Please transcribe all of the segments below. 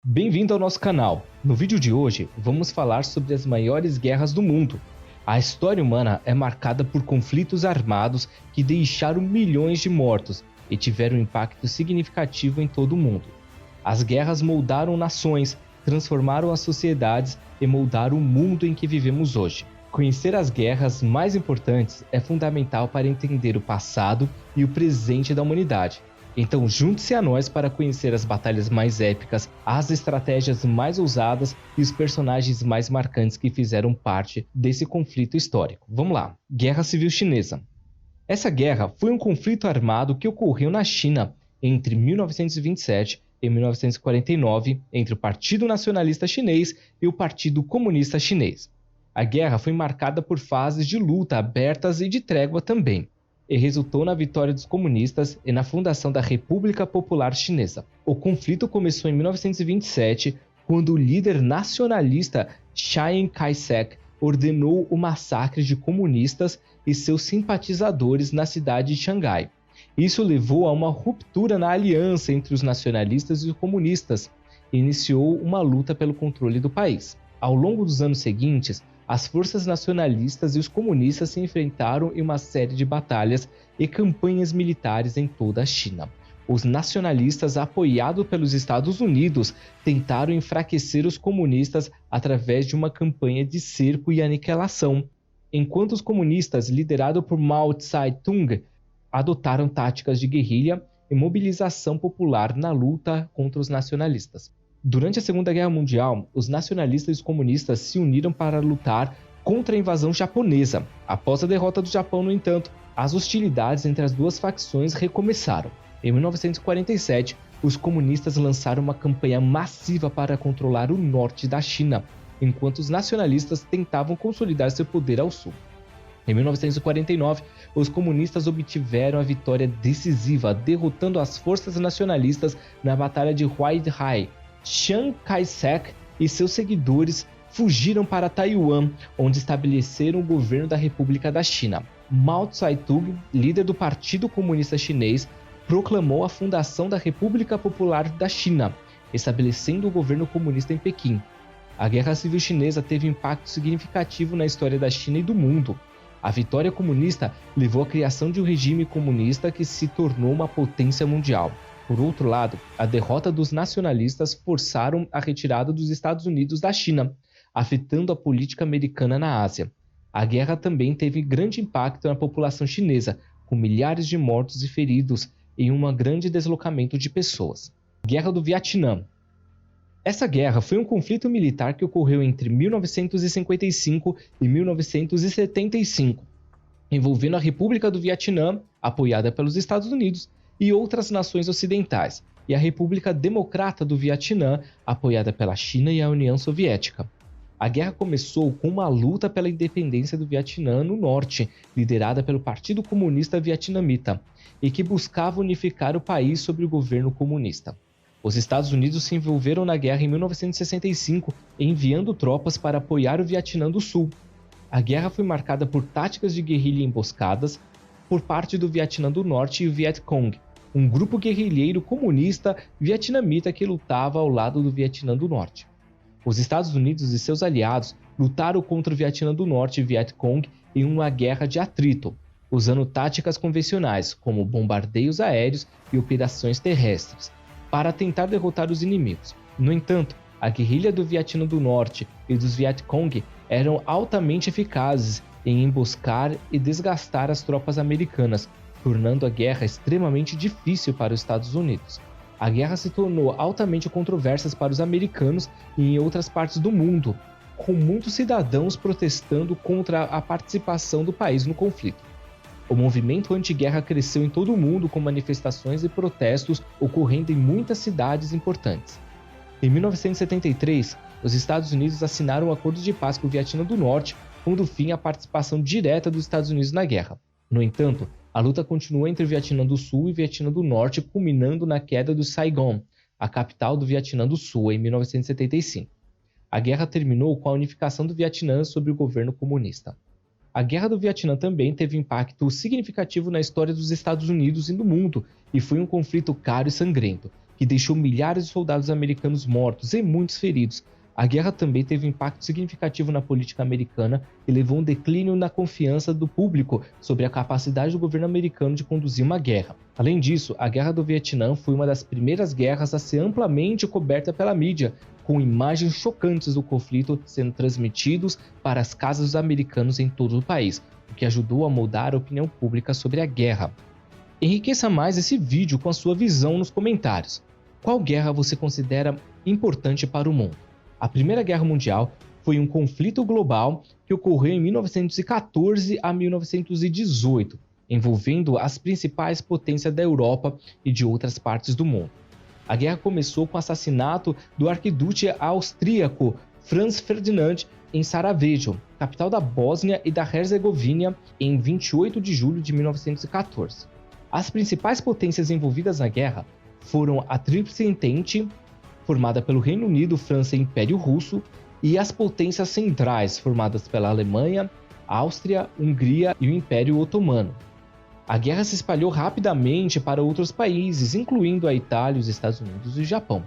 Bem-vindo ao nosso canal. No vídeo de hoje, vamos falar sobre as maiores guerras do mundo. A história humana é marcada por conflitos armados que deixaram milhões de mortos e tiveram um impacto significativo em todo o mundo. As guerras moldaram nações, transformaram as sociedades e moldaram o mundo em que vivemos hoje. Conhecer as guerras mais importantes é fundamental para entender o passado e o presente da humanidade. Então junte-se a nós para conhecer as batalhas mais épicas, as estratégias mais ousadas e os personagens mais marcantes que fizeram parte desse conflito histórico. Vamos lá. Guerra Civil Chinesa. Essa guerra foi um conflito armado que ocorreu na China entre 1927 e 1949 entre o Partido Nacionalista Chinês e o Partido Comunista Chinês. A guerra foi marcada por fases de luta abertas e de trégua também, e resultou na vitória dos comunistas e na fundação da República Popular Chinesa. O conflito começou em 1927, quando o líder nacionalista Chiang Kai-shek ordenou o massacre de comunistas e seus simpatizadores na cidade de Xangai. Isso levou a uma ruptura na aliança entre os nacionalistas e os comunistas e iniciou uma luta pelo controle do país. Ao longo dos anos seguintes, as forças nacionalistas e os comunistas se enfrentaram em uma série de batalhas e campanhas militares em toda a China. Os nacionalistas, apoiados pelos Estados Unidos, tentaram enfraquecer os comunistas através de uma campanha de cerco e aniquilação, enquanto os comunistas, liderados por Mao Tse-tung, adotaram táticas de guerrilha e mobilização popular na luta contra os nacionalistas. Durante a Segunda Guerra Mundial, os nacionalistas e os comunistas se uniram para lutar contra a invasão japonesa. Após a derrota do Japão, no entanto, as hostilidades entre as duas facções recomeçaram. Em 1947, os comunistas lançaram uma campanha massiva para controlar o norte da China, enquanto os nacionalistas tentavam consolidar seu poder ao sul. Em 1949, os comunistas obtiveram a vitória decisiva, derrotando as forças nacionalistas na Batalha de Huaihai. Chiang Kai-shek e seus seguidores fugiram para Taiwan, onde estabeleceram o governo da República da China. Mao Tse-tung, líder do Partido Comunista Chinês, proclamou a fundação da República Popular da China, estabelecendo o governo comunista em Pequim. A Guerra Civil Chinesa teve um impacto significativo na história da China e do mundo. A vitória comunista levou à criação de um regime comunista que se tornou uma potência mundial. Por outro lado, a derrota dos nacionalistas forçaram a retirada dos Estados Unidos da China, afetando a política americana na Ásia. A guerra também teve grande impacto na população chinesa, com milhares de mortos e feridos e um grande deslocamento de pessoas. Guerra do Vietnã. Essa guerra foi um conflito militar que ocorreu entre 1955 e 1975, envolvendo a República do Vietnã, apoiada pelos Estados Unidos, e outras nações ocidentais, e a República Democrata do Vietnã, apoiada pela China e a União Soviética. A guerra começou com uma luta pela independência do Vietnã no norte, liderada pelo Partido Comunista Vietnamita, e que buscava unificar o país sob o governo comunista. Os Estados Unidos se envolveram na guerra em 1965, enviando tropas para apoiar o Vietnã do Sul. A guerra foi marcada por táticas de guerrilha e emboscadas por parte do Vietnã do Norte e o Viet Cong, um grupo guerrilheiro comunista vietnamita que lutava ao lado do Vietnã do Norte. Os Estados Unidos e seus aliados lutaram contra o Vietnã do Norte e Viet Cong em uma guerra de atrito, usando táticas convencionais como bombardeios aéreos e operações terrestres, para tentar derrotar os inimigos. No entanto, a guerrilha do Vietnã do Norte e dos Viet Cong eram altamente eficazes em emboscar e desgastar as tropas americanas, tornando a guerra extremamente difícil para os Estados Unidos. A guerra se tornou altamente controversa para os americanos e em outras partes do mundo, com muitos cidadãos protestando contra a participação do país no conflito. O movimento anti-guerra cresceu em todo o mundo, com manifestações e protestos ocorrendo em muitas cidades importantes. Em 1973, os Estados Unidos assinaram um acordo de paz com o Vietnã do Norte, pondo fim à participação direta dos Estados Unidos na guerra. No entanto, a luta continuou entre o Vietnã do Sul e o Vietnã do Norte, culminando na queda de Saigon, a capital do Vietnã do Sul, em 1975. A guerra terminou com a unificação do Vietnã sob o governo comunista. A Guerra do Vietnã também teve impacto significativo na história dos Estados Unidos e do mundo, e foi um conflito caro e sangrento, que deixou milhares de soldados americanos mortos e muitos feridos. A guerra também teve um impacto significativo na política americana e levou a um declínio na confiança do público sobre a capacidade do governo americano de conduzir uma guerra. Além disso, a Guerra do Vietnã foi uma das primeiras guerras a ser amplamente coberta pela mídia, com imagens chocantes do conflito sendo transmitidos para as casas dos americanos em todo o país, o que ajudou a moldar a opinião pública sobre a guerra. Enriqueça mais esse vídeo com a sua visão nos comentários. Qual guerra você considera importante para o mundo? A Primeira Guerra Mundial foi um conflito global que ocorreu em 1914 a 1918, envolvendo as principais potências da Europa e de outras partes do mundo. A guerra começou com o assassinato do arquiduque austríaco Franz Ferdinand em Sarajevo, capital da Bósnia e da Herzegovina, em 28 de julho de 1914. As principais potências envolvidas na guerra foram a Tríplice Entente, formada pelo Reino Unido, França e Império Russo, e as potências centrais, formadas pela Alemanha, Áustria, Hungria e o Império Otomano. A guerra se espalhou rapidamente para outros países, incluindo a Itália, os Estados Unidos e o Japão.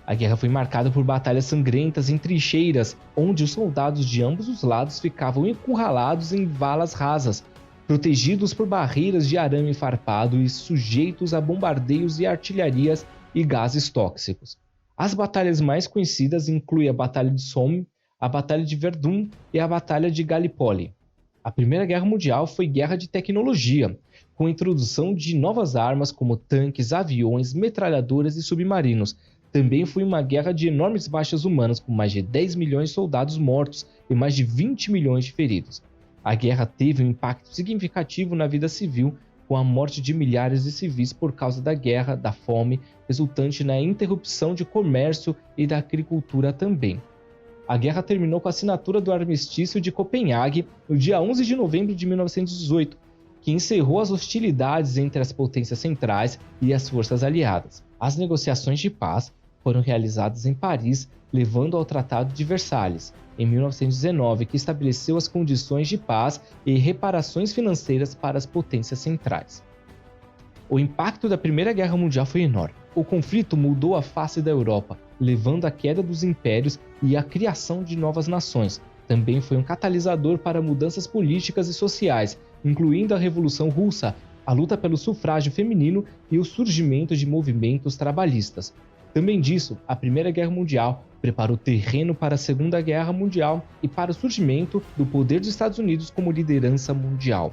A guerra foi marcada por batalhas sangrentas em trincheiras, onde os soldados de ambos os lados ficavam encurralados em valas rasas, protegidos por barreiras de arame farpado e sujeitos a bombardeios e artilharias e gases tóxicos. As batalhas mais conhecidas incluem a Batalha de Somme, a Batalha de Verdun e a Batalha de Gallipoli. A Primeira Guerra Mundial foi guerra de tecnologia, com a introdução de novas armas como tanques, aviões, metralhadoras e submarinos. Também foi uma guerra de enormes baixas humanas, com mais de 10 milhões de soldados mortos e mais de 20 milhões de feridos. A guerra teve um impacto significativo na vida civil, com a morte de milhares de civis por causa da guerra, da fome, resultante na interrupção de comércio e da agricultura também. A guerra terminou com a assinatura do Armistício de Copenhague no dia 11 de novembro de 1918, que encerrou as hostilidades entre as potências centrais e as forças aliadas. As negociações de paz foram realizadas em Paris, levando ao Tratado de Versalhes, em 1919, que estabeleceu as condições de paz e reparações financeiras para as potências centrais. O impacto da Primeira Guerra Mundial foi enorme. O conflito mudou a face da Europa, levando à queda dos impérios e à criação de novas nações. Também foi um catalisador para mudanças políticas e sociais, incluindo a Revolução Russa, a luta pelo sufrágio feminino e o surgimento de movimentos trabalhistas. Também disso, a Primeira Guerra Mundial preparou terreno para a Segunda Guerra Mundial e para o surgimento do poder dos Estados Unidos como liderança mundial.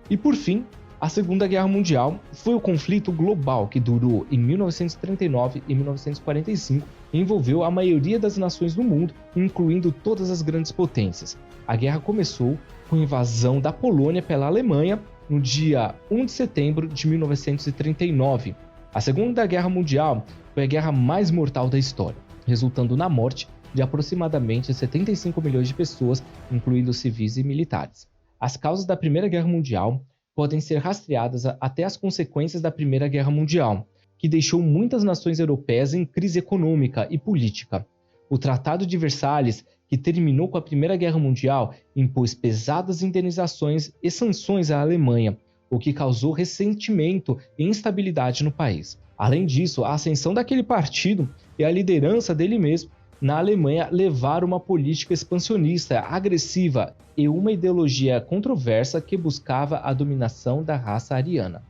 E por fim, a Segunda Guerra Mundial foi o conflito global que durou em 1939 e 1945 e envolveu a maioria das nações do mundo, incluindo todas as grandes potências. A guerra começou com a invasão da Polônia pela Alemanha no dia 1 de setembro de 1939. A Segunda Guerra Mundial foi a guerra mais mortal da história, resultando na morte de aproximadamente 75 milhões de pessoas, incluindo civis e militares. As causas da Primeira Guerra Mundial podem ser rastreadas até as consequências da Primeira Guerra Mundial, que deixou muitas nações europeias em crise econômica e política. O Tratado de Versalhes, que terminou com a Primeira Guerra Mundial, impôs pesadas indenizações e sanções à Alemanha, o que causou ressentimento e instabilidade no país. Além disso, a ascensão daquele partido e a liderança dele mesmo na Alemanha levaram uma política expansionista, agressiva e uma ideologia controversa que buscava a dominação da raça ariana.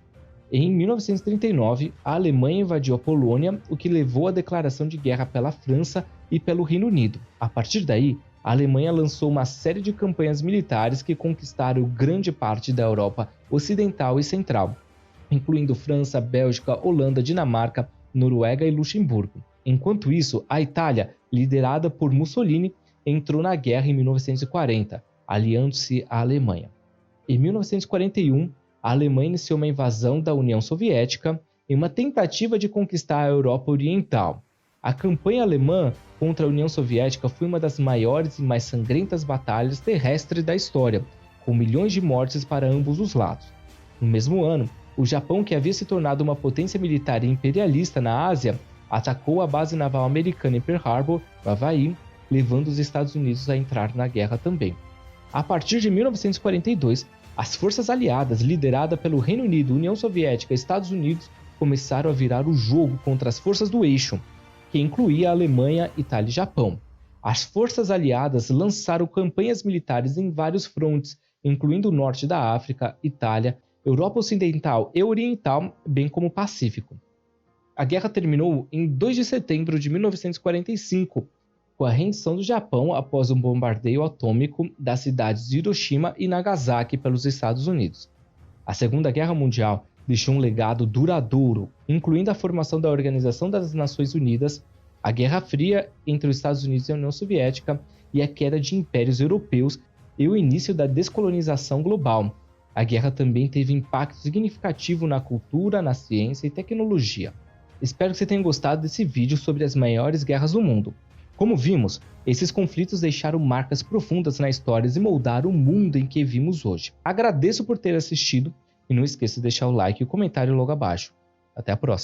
Em 1939, a Alemanha invadiu a Polônia, o que levou à declaração de guerra pela França e pelo Reino Unido. A partir daí, a Alemanha lançou uma série de campanhas militares que conquistaram grande parte da Europa Ocidental e Central, incluindo França, Bélgica, Holanda, Dinamarca, Noruega e Luxemburgo. Enquanto isso, a Itália, liderada por Mussolini, entrou na guerra em 1940, aliando-se à Alemanha. Em 1941, a Alemanha iniciou uma invasão da União Soviética em uma tentativa de conquistar a Europa Oriental. A campanha alemã contra a União Soviética foi uma das maiores e mais sangrentas batalhas terrestres da história, com milhões de mortes para ambos os lados. No mesmo ano, o Japão, que havia se tornado uma potência militar e imperialista na Ásia, atacou a base naval americana em Pearl Harbor, no Havaí, levando os Estados Unidos a entrar na guerra também. A partir de 1942, as forças aliadas, lideradas pelo Reino Unido, União Soviética e Estados Unidos, começaram a virar o jogo contra as forças do eixo, que incluía a Alemanha, Itália e Japão. As forças aliadas lançaram campanhas militares em vários frontes, incluindo o norte da África, Itália, Europa Ocidental e Oriental, bem como o Pacífico. A guerra terminou em 2 de setembro de 1945, com a rendição do Japão após um bombardeio atômico das cidades de Hiroshima e Nagasaki pelos Estados Unidos. A Segunda Guerra Mundial deixou um legado duradouro, incluindo a formação da Organização das Nações Unidas, a Guerra Fria entre os Estados Unidos e a União Soviética e a queda de impérios europeus e o início da descolonização global. A guerra também teve impacto significativo na cultura, na ciência e tecnologia. Espero que você tenha gostado desse vídeo sobre as maiores guerras do mundo. Como vimos, esses conflitos deixaram marcas profundas na história e moldaram o mundo em que vivemos hoje. Agradeço por ter assistido e não esqueça de deixar o like e o comentário logo abaixo. Até a próxima!